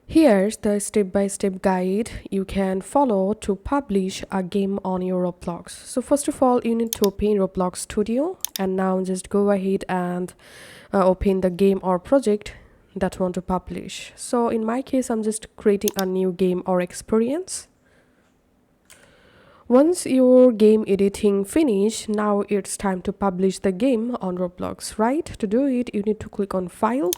Here's the step-by-step guide you can follow to publish a game on your Roblox. So first of all, you need to open Roblox Studio, and now just go ahead and open the game or project that you want to publish. So in my case, I'm just creating a new game or experience. Once your game editing finish, now it's time to publish the game on Roblox, right? To do it, you need to click on File,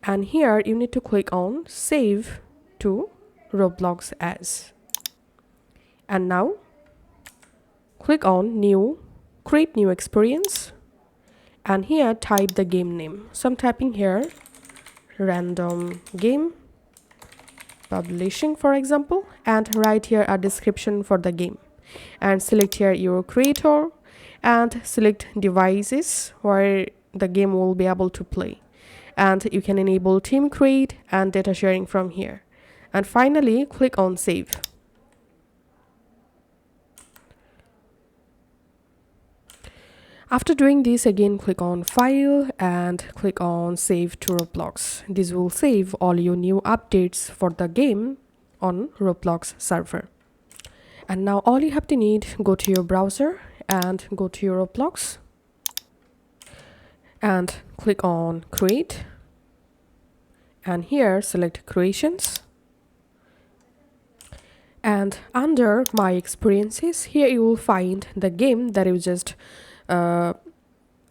and here you need to click on Save to Roblox As. And now click on New, Create New Experience, and here type the game name. So I'm typing here Random Game Publishing, for example, and write here a description for the game, and select here your creator and select devices where the game will be able to play, and you can enable team create and data sharing from here, and finally click on Save. After doing this, again click on File and click on Save to Roblox. This will save all your new updates for the game on Roblox server. And now all you have to need, go to your browser and go to your Roblox and click on Create, and here select Creations, and under My Experiences, here you will find the game that you just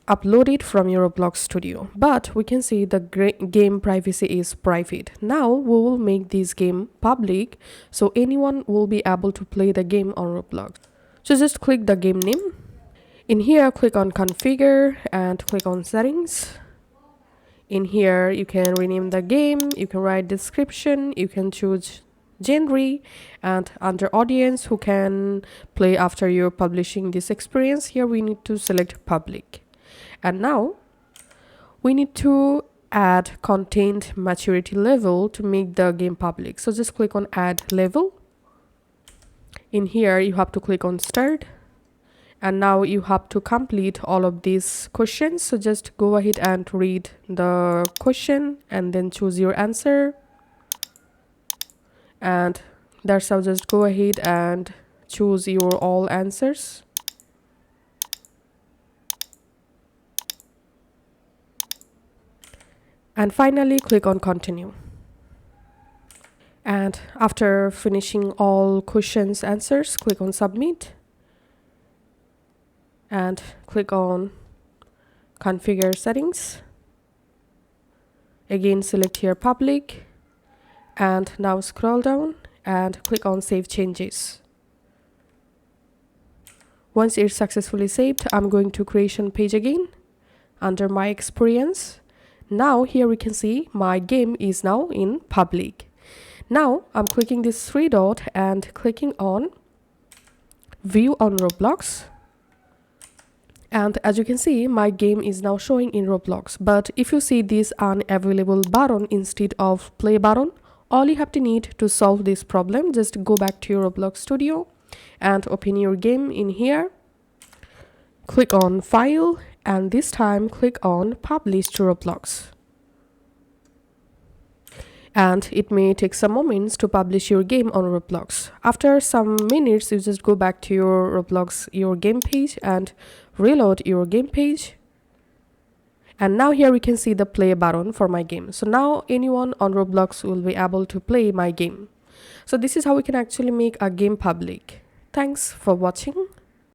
uploaded from your Roblox Studio, but we can see the game privacy is private. Now we will make this game public, so anyone will be able to play the game on Roblox. So just click the game name. In here, click on Configure and click on Settings. In here, you can rename the game, you can write description, you can choose genre, and under audience who can play after you're publishing this experience, here we need to select public. And now we need to add content maturity level to make the game public. So just click on Add Level. In here you have to click on Start, and now you have to complete all of these questions. So just go ahead and read the question and then choose your answer, and that's how. Just go ahead and choose your all answers, and finally click on Continue. And after finishing all questions answers, click on Submit and click on Configure Settings. Again select here Public, and now scroll down and click on Save Changes. Once it's successfully saved, I'm going to Creation page again under My Experience. Now here we can see my game is now in public. Now I'm clicking this three dot and clicking on View on Roblox, and as you can see my game is now showing in Roblox. But if you see this unavailable button instead of play button, all you have to need to solve this problem, just go back to your Roblox Studio and open your game in here, click on File, and this time click on Publish to Roblox. And it may take some moments to publish your game on Roblox. After some minutes, you just go back to your Roblox, your game page, and reload your game page. And now here we can see the play button for my game. So now anyone on Roblox will be able to play my game. So this is how we can actually make a game public. Thanks for watching.